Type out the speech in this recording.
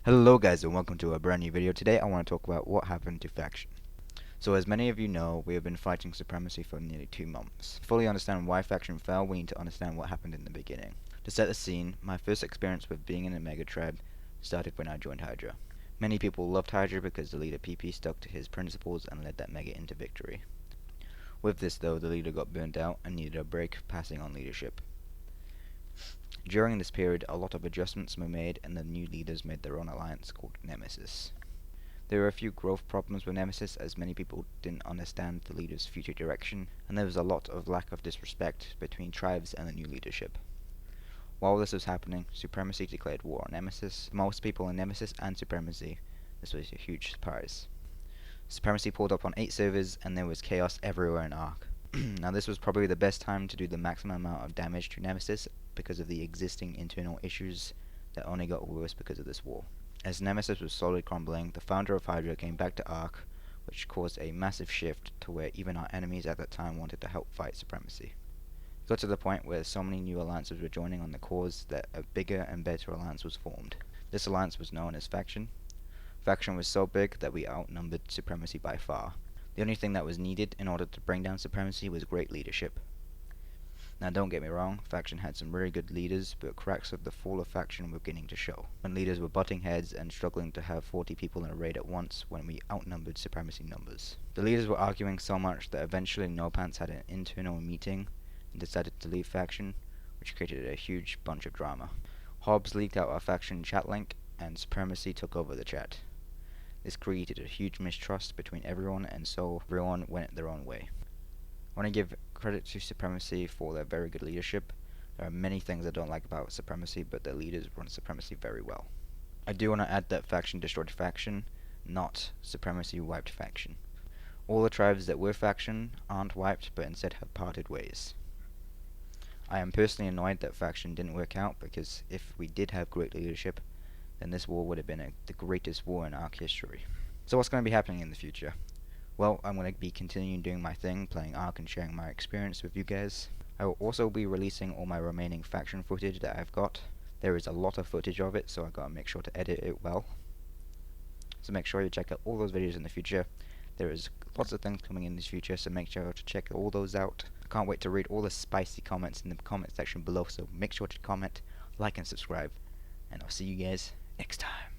Hello guys and welcome to a brand new video. Today I want to talk about what happened to Faction. So as many of you know, we have been fighting Supremacy for nearly 2 months. To fully understand why Faction fell, we need to understand what happened in the beginning. To set the scene, my first experience with being in a mega tribe started when I joined Hydra. Many people loved Hydra because the leader PP stuck to his principles and led that mega into victory. With this though, the leader got burnt out and needed a break, passing on leadership. During this period, a lot of adjustments were made and the new leaders made their own alliance called Nemesis. There were a few growth problems with Nemesis as many people didn't understand the leader's future direction, and there was a lot of lack of disrespect between tribes and the new leadership. While this was happening, Supremacy declared war on Nemesis. For most people in Nemesis and Supremacy, this was a huge surprise. Supremacy pulled up on 8 servers and there was chaos everywhere in Ark. Now this was probably the best time to do the maximum amount of damage to Nemesis because of the existing internal issues that only got worse because of this war. As Nemesis was slowly crumbling, the founder of Hydra came back to Ark, which caused a massive shift to where even our enemies at that time wanted to help fight Supremacy. It got to the point where so many new alliances were joining on the cause that a bigger and better alliance was formed. This alliance was known as Faction. Faction was so big that we outnumbered Supremacy by far. The only thing that was needed in order to bring down Supremacy was great leadership. Now don't get me wrong, Faction had some really good leaders, but cracks of the fall of Faction were beginning to show, when leaders were butting heads and struggling to have 40 people in a raid at once when we outnumbered Supremacy numbers. The leaders were arguing so much that eventually No Pants had an internal meeting and decided to leave Faction, which created a huge bunch of drama. Hobbs leaked out our Faction chat link, and Supremacy took over the chat. This created a huge mistrust between everyone, and so everyone went their own way. I want to give credit to Supremacy for their very good leadership. There are many things I don't like about Supremacy, but their leaders run Supremacy very well. I do want to add that Faction destroyed Faction, not Supremacy wiped Faction. All the tribes that were Faction aren't wiped, but instead have parted ways. I am personally annoyed that Faction didn't work out, because if we did have great leadership, then this war would have been the greatest war in Ark history. So what's going to be happening in the future? Well, I'm going to be continuing doing my thing, playing Ark and sharing my experience with you guys. I will also be releasing all my remaining Faction footage that I've got. There is a lot of footage of it, so I've got to make sure to edit it well. So make sure you check out all those videos in the future. There is lots of things coming in the future, so make sure to check all those out. I can't wait to read all the spicy comments in the comment section below, so make sure to comment, like and subscribe. And I'll see you guys next time.